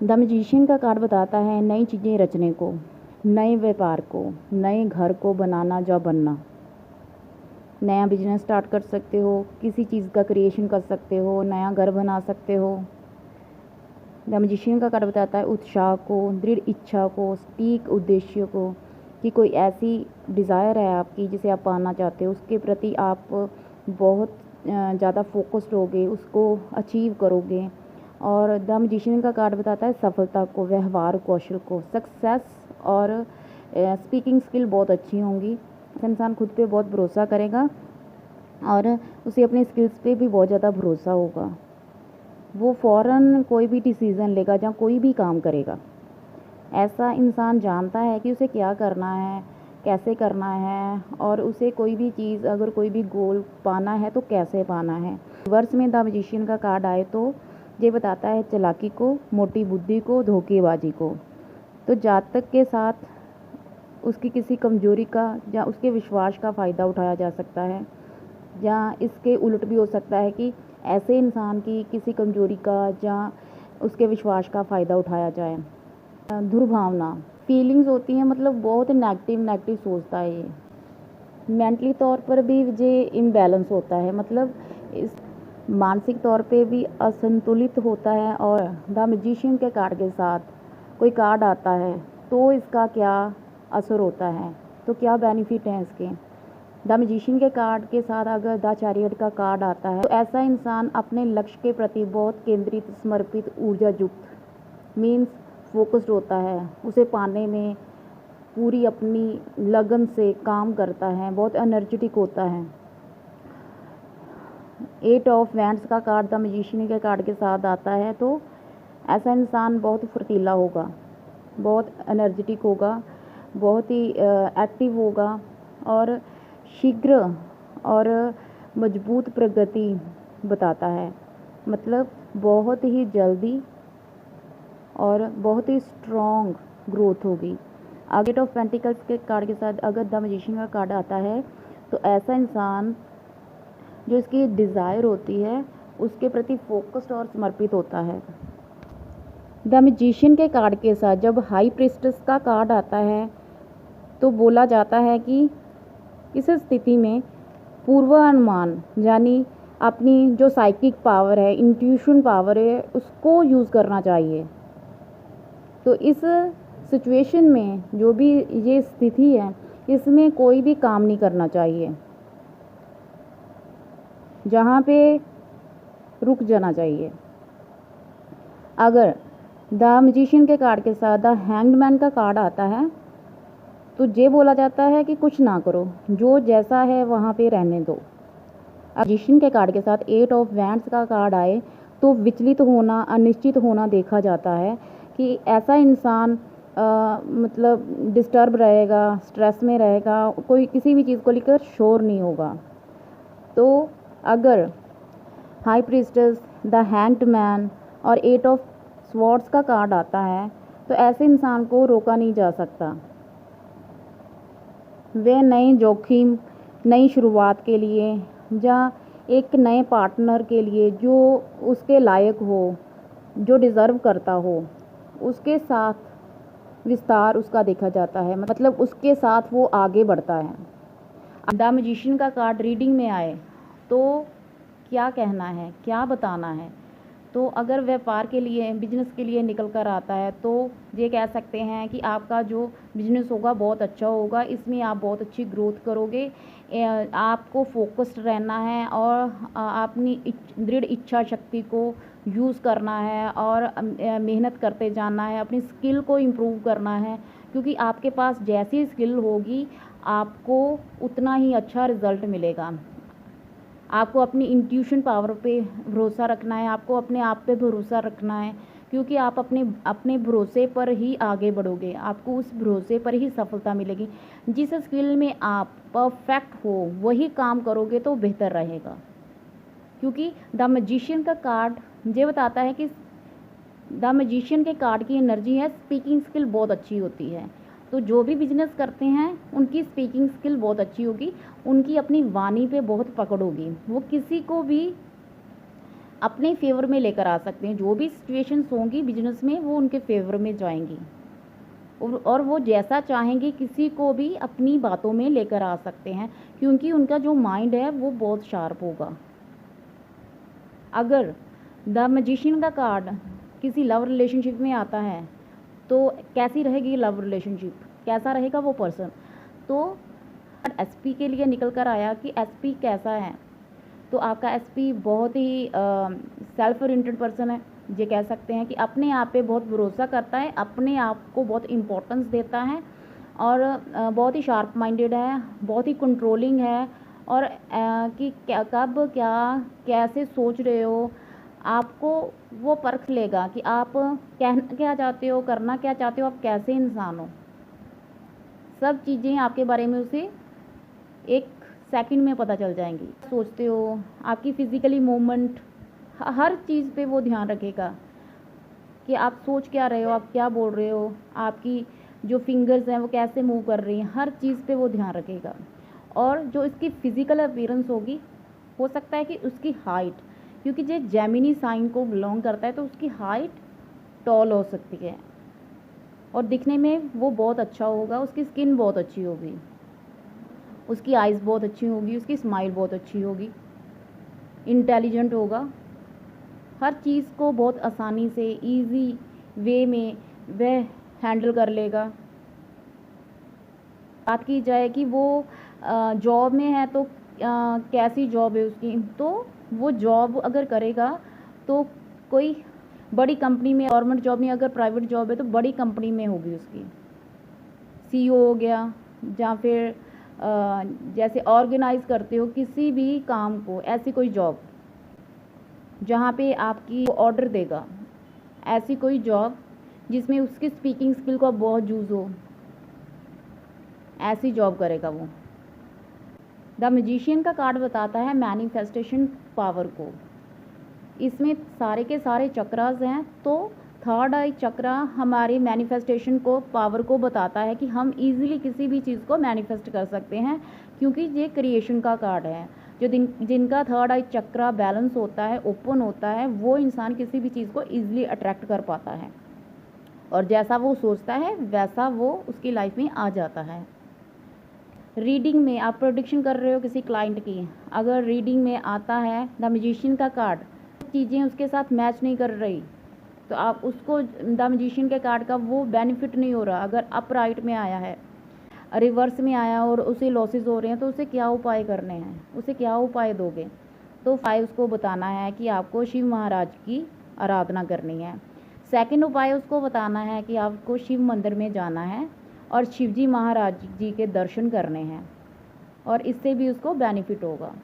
The magician का card बताता है नई चीज़ें रचने को, नए व्यापार को, नए घर को बनाना या बनना। नया बिजनेस स्टार्ट कर सकते हो, किसी चीज़ का क्रिएशन कर सकते हो, नया घर बना सकते हो। द मैजिशियन का कार्ड बताता है उत्साह को, दृढ़ इच्छा को, सटीक उद्देश्य को, कि कोई ऐसी डिज़ायर है आपकी जिसे आप पाना चाहते हो, उसके प्रति आप बहुत ज़्यादा फोकस्ड होगे, उसको अचीव करोगे। और द मैजिशियन का कार्ड बताता है सफलता को, व्यवहार कौशल को, सक्सेस, और स्पीकिंग स्किल बहुत अच्छी होंगी। इंसान खुद पे बहुत भरोसा करेगा और उसे अपने स्किल्स पे भी बहुत ज़्यादा भरोसा होगा। वो फ़ौरन कोई भी डिसीज़न लेगा या कोई भी काम करेगा। ऐसा इंसान जानता है कि उसे क्या करना है, कैसे करना है, और उसे कोई भी चीज़, अगर कोई भी गोल पाना है तो कैसे पाना है। रिवर्स में द मैजिशियन का कार्ड आए तो ये बताता है चालाकी को, मोटी बुद्धि को, धोखेबाजी को। तो जातक के साथ उसकी किसी कमज़ोरी का या उसके विश्वास का फ़ायदा उठाया जा सकता है, या इसके उलट भी हो सकता है कि ऐसे इंसान की किसी कमज़ोरी का या उसके विश्वास का फ़ायदा उठाया जाए। दुर्भावना फीलिंग्स होती हैं, मतलब बहुत नेगेटिव सोचता है ये। मेंटली तौर पर भी ये इम्बैलेंस होता है, मतलब इस मानसिक तौर पे भी असंतुलित होता है। और द मैजिशियन के कार्ड के साथ कोई कार्ड आता है तो इसका क्या असर होता है, तो क्या बेनिफिट है इसके। द मैजिशियन के कार्ड के साथ अगर द चैरियट का कार्ड आता है तो ऐसा इंसान अपने लक्ष्य के प्रति बहुत केंद्रित, समर्पित, ऊर्जा युक्त मीन्स फोकस्ड होता है। उसे पाने में पूरी अपनी लगन से काम करता है, बहुत एनर्जेटिक होता है। 8 ऑफ वैंड्स का कार्ड द मैजिशियन के कार्ड के साथ आता है तो ऐसा इंसान बहुत फुर्तीला होगा, बहुत एनर्जेटिक होगा, बहुत ही एक्टिव होगा, और शीघ्र और मजबूत प्रगति बताता है, मतलब बहुत ही जल्दी और बहुत ही स्ट्रॉन्ग ग्रोथ होगी। अगर 8 ऑफ पेंटिकल्स के कार्ड के साथ अगर द मैजिशियन का कार्ड आता है तो ऐसा इंसान जो इसकी डिज़ायर होती है उसके प्रति फोकस्ड और समर्पित होता है। द मैजिशियन के कार्ड के साथ जब हाई प्रीस्टेस का कार्ड आता है तो बोला जाता है कि इस स्थिति में पूर्वानुमान यानी अपनी जो साइकिक पावर है, इंट्यूशन पावर है, उसको यूज़ करना चाहिए। तो इस सिचुएशन में जो भी ये स्थिति है इसमें कोई भी काम नहीं करना चाहिए, जहाँ पे रुक जाना चाहिए। अगर द मैजिशियन के कार्ड के साथ द हैंग्ड मैन का कार्ड आता है तो ये बोला जाता है कि कुछ ना करो, जो जैसा है वहाँ पे रहने दो। मैजिशियन के कार्ड के साथ 8 ऑफ वैंड्स का कार्ड आए तो विचलित होना, अनिश्चित होना देखा जाता है कि ऐसा इंसान मतलब डिस्टर्ब रहेगा, स्ट्रेस में रहेगा, कोई किसी भी चीज़ को लेकर श्योर नहीं होगा। तो अगर high priestess, the hanged man और 8 ऑफ स्वॉर्ड्स का कार्ड आता है तो ऐसे इंसान को रोका नहीं जा सकता। वे नए जोखिम, नई शुरुआत के लिए या एक नए पार्टनर के लिए जो उसके लायक हो, जो डिज़र्व करता हो, उसके साथ विस्तार उसका देखा जाता है, मतलब उसके साथ वो आगे बढ़ता है। द मैजिशियन का कार्ड रीडिंग में आए तो क्या कहना है, क्या बताना है। तो अगर व्यापार के लिए, बिजनेस के लिए निकल कर आता है तो ये कह सकते हैं कि आपका जो बिजनेस होगा बहुत अच्छा होगा, इसमें आप बहुत अच्छी ग्रोथ करोगे। आपको फोकस्ड रहना है और अपनी दृढ़ इच्छा शक्ति को यूज़ करना है और मेहनत करते जाना है, अपनी स्किल को इम्प्रूव करना है, क्योंकि आपके पास जैसी स्किल होगी आपको उतना ही अच्छा रिज़ल्ट मिलेगा। आपको अपनी इंट्यूशन पावर पे भरोसा रखना है, आपको अपने आप पे भरोसा रखना है, क्योंकि आप अपने भरोसे पर ही आगे बढ़ोगे, आपको उस भरोसे पर ही सफलता मिलेगी। जिस स्किल में आप परफेक्ट हो वही काम करोगे तो बेहतर रहेगा, क्योंकि द मैजिशियन का कार्ड ये बताता है कि द मैजिशियन के कार्ड की एनर्जी है स्पीकिंग स्किल बहुत अच्छी होती है। तो जो भी बिजनेस करते हैं उनकी स्पीकिंग स्किल बहुत अच्छी होगी, उनकी अपनी वाणी पे बहुत पकड़ होगी, वो किसी को भी अपने फेवर में लेकर आ सकते हैं। जो भी सिचुएशंस होंगी बिजनेस में वो उनके फेवर में जाएंगी और वो जैसा चाहेंगे किसी को भी अपनी बातों में लेकर आ सकते हैं, क्योंकि उनका जो माइंड है वो बहुत शार्प होगा। अगर द मैजिशियन का कार्ड किसी लव रिलेशनशिप में आता है तो कैसी रहेगी लव रिलेशनशिप, कैसा रहेगा वो पर्सन। तो एसपी के लिए निकल कर आया कि एसपी कैसा है, तो आपका एसपी बहुत ही सेल्फ ओरिएंटेड पर्सन है। ये कह सकते हैं कि अपने आप पे बहुत भरोसा करता है, अपने आप को बहुत इम्पोर्टेंस देता है और बहुत ही शार्प माइंडेड है, बहुत ही कंट्रोलिंग है और कि क्या कब क्या कैसे सोच रहे हो आपको वो परख लेगा कि आप कहना क्या चाहते हो, करना क्या चाहते हो, आप कैसे इंसान हो। सब चीज़ें आपके बारे में उसे एक सेकंड में पता चल जाएंगी। सोचते हो, आपकी फ़िज़िकली मूवमेंट, हर चीज़ पे वो ध्यान रखेगा कि आप सोच क्या रहे हो, आप क्या बोल रहे हो, आपकी जो फिंगर्स हैं वो कैसे मूव कर रही हैं, हर चीज़ पे वो ध्यान रखेगा। और जो इसकी फ़िज़िकल अपीयरेंस होगी, हो सकता है कि उसकी हाइट, क्योंकि ये जेमिनी साइन को बिलोंग करता है तो उसकी हाइट टॉल हो सकती है और दिखने में वो बहुत अच्छा होगा, उसकी स्किन बहुत अच्छी होगी, उसकी आइज़ बहुत अच्छी होगी, उसकी स्माइल बहुत अच्छी होगी, इंटेलिजेंट होगा, हर चीज़ को बहुत आसानी से इजी वे में वह हैंडल कर लेगा। बात की जाए कि वो जॉब में है तो कैसी जॉब है उसकी, तो वो जॉब अगर करेगा तो कोई बड़ी कंपनी में, गवर्नमेंट जॉब में, अगर प्राइवेट जॉब है तो बड़ी कंपनी में होगी उसकी, सीईओ हो गया, या फिर जैसे ऑर्गेनाइज करते हो किसी भी काम को, ऐसी कोई जॉब जहाँ पे आपकी ऑर्डर देगा, ऐसी कोई जॉब जिसमें उसकी स्पीकिंग स्किल का बहुत यूज़ हो, ऐसी जॉब करेगा वो। द मैजिशियन का कार्ड बताता है मैनिफेस्टेशन पावर को। इसमें सारे के सारे चक्रास हैं, तो थर्ड आई चक्रा हमारे मैनिफेस्टेशन को, पावर को बताता है कि हम इजीली किसी भी चीज़ को मैनिफेस्ट कर सकते हैं, क्योंकि ये क्रिएशन का कार्ड है। जो जिनका थर्ड आई चक्रा बैलेंस होता है, ओपन होता है, वो इंसान किसी भी चीज़ को ईजिली अट्रैक्ट कर पाता है और जैसा वो सोचता है वैसा वो उसकी लाइफ में आ जाता है। रीडिंग में आप प्रोडिक्शन कर रहे हो किसी क्लाइंट की, अगर रीडिंग में आता है द मैजिशियन का कार्ड, चीज़ें उसके साथ मैच नहीं कर रही तो आप उसको, द मैजिशियन के कार्ड का वो बेनिफिट नहीं हो रहा। अगर अप राइट में आया है, रिवर्स में आया और उसे लॉसेस हो रहे हैं, तो उसे क्या उपाय करने हैं, उसे क्या उपाय दोगे। तो 5 उसको बताना है कि आपको शिव महाराज की आराधना करनी है। सेकंड उपाय उसको बताना है कि आपको शिव मंदिर में जाना है और शिवजी महाराज जी के दर्शन करने हैं और इससे भी उसको बेनिफिट होगा।